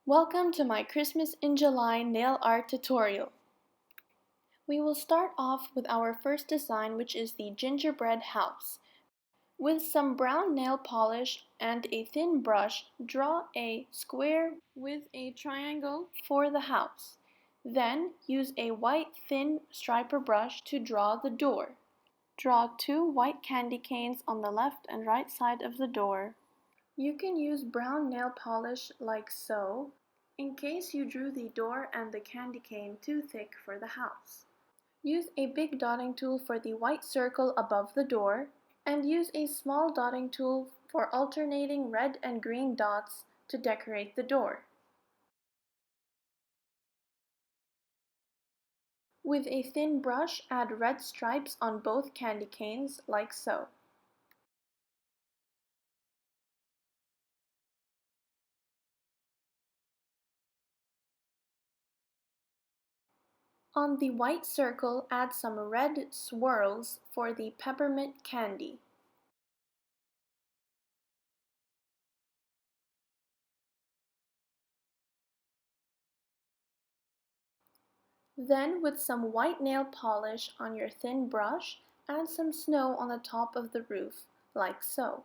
Welcome to my Christmas in July nail art tutorial. We will start off with our first design, which is the gingerbread house. With some brown nail polish and a thin brush, draw a square with a triangle for the house. Then use a white thin striper brush to draw the door. Draw 2 white candy canes on the left and right side of the door. You can use brown nail polish like so, in case you drew the door and the candy cane too thick for the house. Use a big dotting tool for the white circle above the door, and use a small dotting tool for alternating red and green dots to decorate the door. With a thin brush, add red stripes on both candy canes like so. On the white circle, add some red swirls for the peppermint candy. Then, with some white nail polish on your thin brush, add some snow on the top of the roof, like so.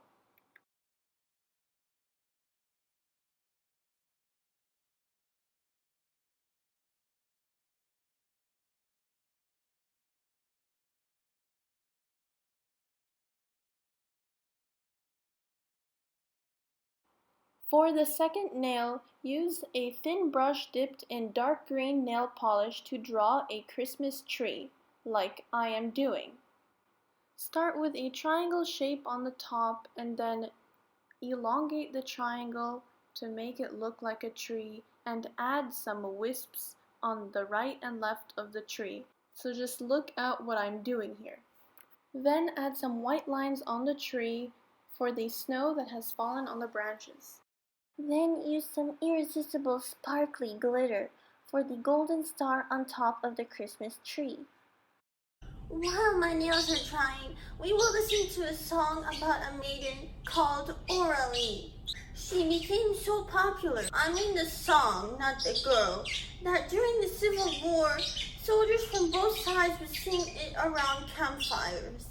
For the second nail, use a thin brush dipped in dark green nail polish to draw a Christmas tree, like I am doing. Start with a triangle shape on the top and then elongate the triangle to make it look like a tree and add some wisps on the right and left of the tree. So just look at what I'm doing here. Then add some white lines on the tree for the snow that has fallen on the branches. Then use some irresistible sparkly glitter for the golden star on top of the Christmas tree. While my nails are drying, we will listen to a song about a maiden called Oralie. She became so popular, I mean the song, not the girl, that during the Civil War, soldiers from both sides would sing it around campfires.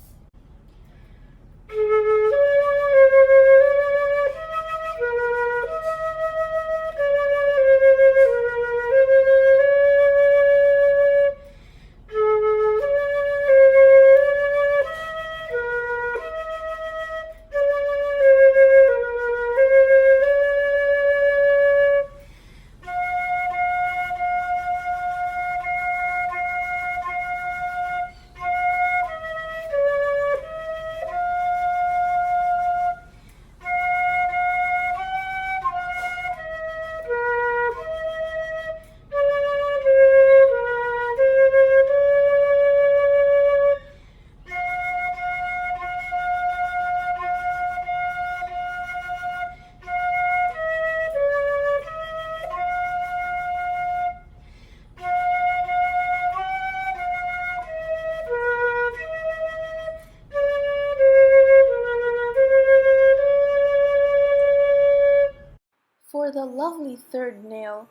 For the lovely third nail,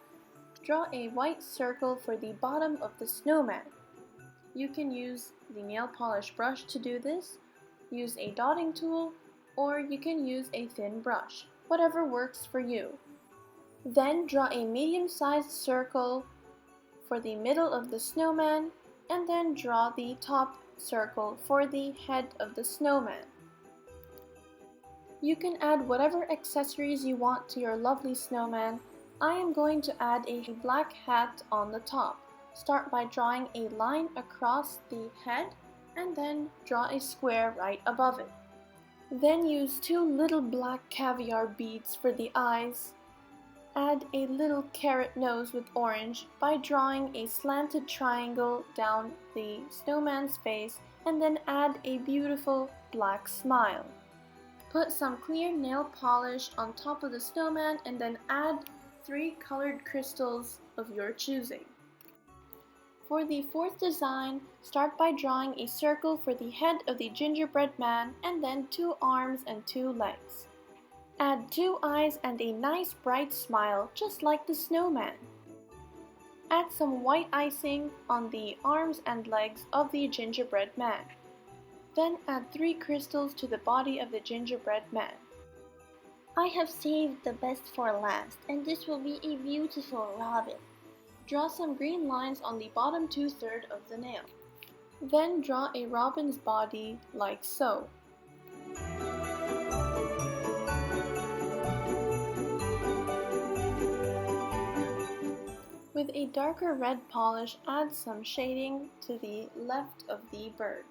draw a white circle for the bottom of the snowman. You can use the nail polish brush to do this, use a dotting tool, or you can use a thin brush, whatever works for you. Then draw a medium-sized circle for the middle of the snowman, and then draw the top circle for the head of the snowman. You can add whatever accessories you want to your lovely snowman. I am going to add a black hat on the top. Start by drawing a line across the head and then draw a square right above it. Then use 2 little black caviar beads for the eyes. Add a little carrot nose with orange by drawing a slanted triangle down the snowman's face and then add a beautiful black smile. Put some clear nail polish on top of the snowman and then add 3 colored crystals of your choosing. For the fourth design, start by drawing a circle for the head of the gingerbread man and then 2 arms and 2 legs. Add 2 eyes and a nice bright smile, just like the snowman. Add some white icing on the arms and legs of the gingerbread man. Then add 3 crystals to the body of the gingerbread man. I have saved the best for last, and this will be a beautiful robin. Draw some green lines on the bottom 2/3 of the nail. Then draw a robin's body like so. With a darker red polish, add some shading to the left of the bird.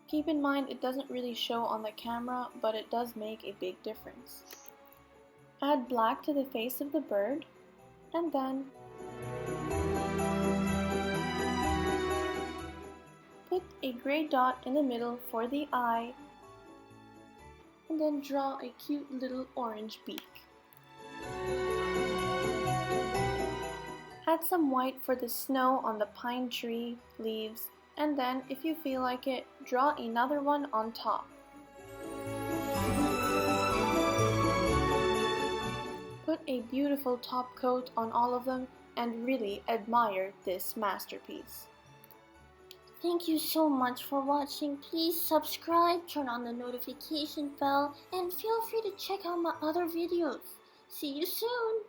Keep in mind it doesn't really show on the camera, but it does make a big difference. Add black to the face of the bird, and then put a gray dot in the middle for the eye, and then draw a cute little orange beak. Add some white for the snow on the pine tree leaves, and then, if you feel like it, draw another one on top. Put a beautiful top coat on all of them and really admire this masterpiece. Thank you so much for watching. Please subscribe, turn on the notification bell, and feel free to check out my other videos. See you soon!